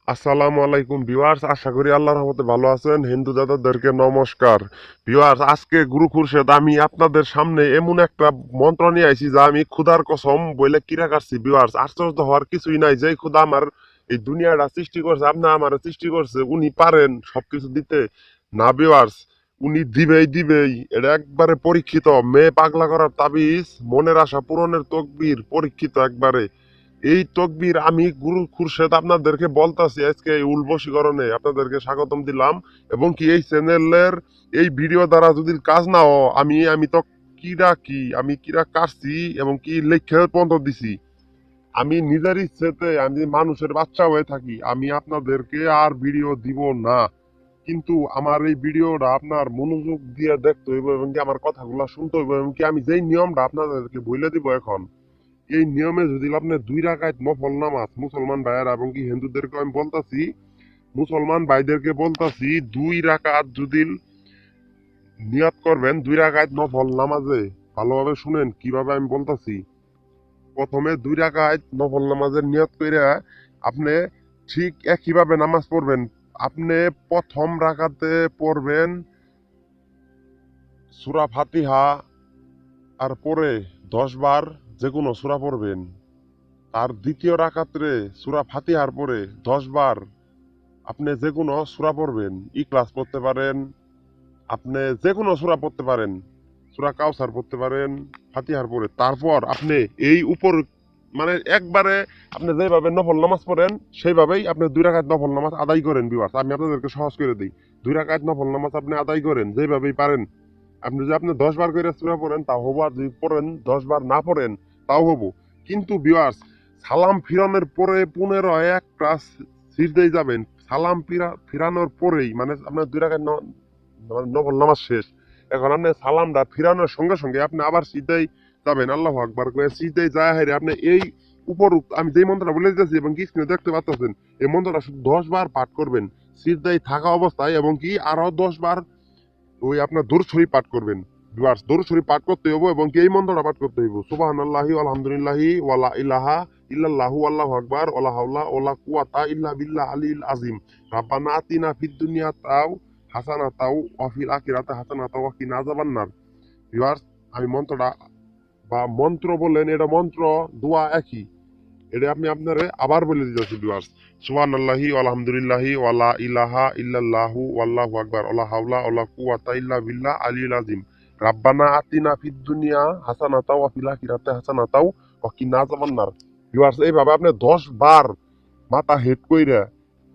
আসসালামু আলাইকুম ভিউয়ার্স, আশা করি আল্লাহর রহমতে ভালো আছেন। হিন্দু দাদাদেরকে নমস্কার। ভিউয়ার্স, আজকে গুরু খুরশেদ আমি আপনাদের সামনে এমন একটা মন্ত্র নিয়ে আইছি যা আমি খুদার কসম বলে কিরা কাটছি। ভিউয়ার্স, আশ্চর্য হওয়ার কিছুই নাই। যেই খুদা আমার এই দুনিয়াটা সৃষ্টি করছে, আপনি আমার সৃষ্টি করছে, উনি পারেন সবকিছু দিতে না। ভিউয়ার্স, উনি দিবেই, এটা একবারে পরীক্ষিত। মেয়ে পাগলা করার তাবিজ, মনের আশা পূরণের তকবীর, পরীক্ষিত একবারে। এই তকবীর আমি গুরু খুরশেদ আপনাদেরকে বলতাছি আজকে এই উলবশীকরণে আপনাদেরকে স্বাগতম দিলাম। এবং কি এই চ্যানেলের এই ভিডিও দ্বারা যদি কাজ না হয়, আমি তো আমি কিরা কাটছি এবং কি লেখা পর্যন্ত দিছি। আমি নিজের ইচ্ছেতে আমি মানুষের বাচ্চা হয়ে থাকি, আমি আপনাদেরকে আর ভিডিও দিব না। কিন্তু আমার এই ভিডিওটা আপনার মনোযোগ দিয়ে দেখতে হইব এবং কি আমার কথাগুলো শুনতে হইব এবং কি আমি যেই নিয়মটা আপনাদেরকে বলে দিব এখন, এই নিয়মে যদি আপনি 2 রাকাত নফল নামাজ মুসলমান ভাইয়েরা এবং কি হিন্দুদেরকে আমি বলতাছি, মুসলমান ভাইদেরকে বলতাছি, 2 রাকাত যদি নিয়ত করবেন, 2 রাকাত নফল নামাজে। ভালোভাবে শুনেন কিভাবে আমি বলতাছি। প্রথমে 2 রাকাত নফল নামাজের নিয়ত কইরা আপনি ঠিক একইভাবে নামাজ পড়বেন। আপনি প্রথম রাকাতে পড়বেন সূরা ফাতিহা, আর পরে 10 বার যে কোনো সূরা পড়বেন। আর দ্বিতীয় রাকাতে সূরা ফাতিহার পরে 10 বার আপনি যে কোনো সূরা পড়বেন। ইখলাস পড়তে পারেন, আপনি যে কোনো সূরা পড়তে পারেন, সূরা কাউসার পড়তে পারেন ফাতিহার পরে। তারপর আপনি এই উপর মানে একবারে আপনি যেভাবে নফল নামাজ পড়েন সেইভাবেই আপনি 2 রাকাত নফল নামাজ আদায় করেন। ভিউয়ার্স, আমি আপনাদেরকে সহজ করে দিই। 2 রাকাত নফল নামাজ আপনি আদায় করেন যেভাবেই পারেন। আপনি যদি আপনি 10 বার করে সূরা পড়েন তাও হবো, আর যদি পড়েন 10 বার না পড়েন তাও হবো। কিন্তু ভিউয়ার্স, সালাম ফিরানোর পরে 15 একটা সিজদায় যাবেন। সালাম ফিরানোর পরেই মানে আপনার 2 রাকাত নফল নামাজ শেষ। এখন আপনি সালামটা ফিরানোর সঙ্গে সঙ্গে আপনি আবার সিজদায় যাবেন। আল্লাহু আকবার কয়ে সিজদায় যায় হাইরে আপনি এই উপরোক্ত আমি যেই মন্ত্রটা বলে দিতেছি এবং কি স্ক্রিনে দেখতে পাচ্ছেন, এই মন্ত্রটা শুধু 10 বার পাঠ করবেন সিজদায় থাকা অবস্থায়, এবং কি আরো 10 বার ওই আপনার দরুদ শরীফ পাঠ করবেন। ভিউয়ার্স, দরুদ শরীফ পাঠ করতে হইব এবং কি এই মন্ত্রটা পাঠ করতে হইব, সুবহানাল্লাহি আলহামদুলিল্লাহি ওয়ালা ইলাহা ইল্লাল্লাহু আল্লাহু আকবার ওয়ালা হাওলা ওয়ালা কুওয়াতা ইল্লা বিল্লাহ আলিল আযীম। রাব্বানা আতিনা ফিদ দুনিয়া তাও হাসানাতাও ওয়া ফিল আখিরাতি হাসানাতাও ওয়া কিনা আযাবান্নার। ভিউয়ার্স, আমি মন্ত্রটা বা মন্ত্র বলেন, এটা মন্ত্র দোয়া একই। এটা আমি আপনারে আবার বলে দিতেছি ভিউয়ার্স। সুবহানাল্লাহি আলহামদুলিল্লাহি ওয়ালা ইলাহা ইল্লাল্লাহু ওয়াল্লাহু আকবার ওয়ালা হাওলা ওয়ালা কুওয়াতা ইল্লা বিল্লাহ আলিল আযীম। রাব্বানা আতিনা ফিদ দুনিয়া হাসানাতাও ওয়া ফিল আখিরাতি হাসানাতাও ওয়া কিনা আযাবান্নার। ভিউয়ার্স, এইভাবে আপনি 10 বার মাথা হেড কইরা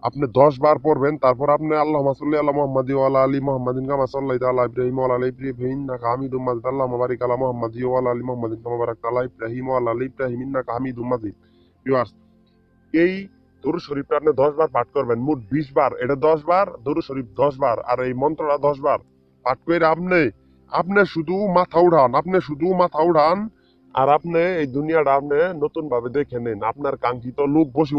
আপনি 10 বার পড়বেন। তারপর আপনি আল্লাহুম্মা সাল্লি আলা মুহাম্মাদি ওয়া আলা আলি মুহাম্মাদিন কামা সাল্লাইতা আলা ইব্রাহিম ওয়া আলা আলি ইব্রাহিম ইন্নাকা হামিদুম মাজিদ। আল্লাহুম্মা বারিক আলা মুহাম্মাদি ওয়া আলা আলি মুহাম্মাদিন কামা বারাকতা আলা ইব্রাহিম ওয়া আলা আলি ইব্রাহিম ইন্নাকা হামিদুম মাজিদ। ভিউয়ার্স, এই দরুদ শরীফটা আপনি 10 বার পাঠ করবেন, মোট 20 বার। এটা 10 বার দরুদ শরীফ, 10 বার, আর এই মন্ত্রটা 10 বার পাঠ করে আপনি আপনি শুধু মাথা উঠান, আর আপনি এই দুনিয়াটা আপনি নতুন ভাবে দেখে নেন। আপনার কাঙ্ক্ষিত লোক বসে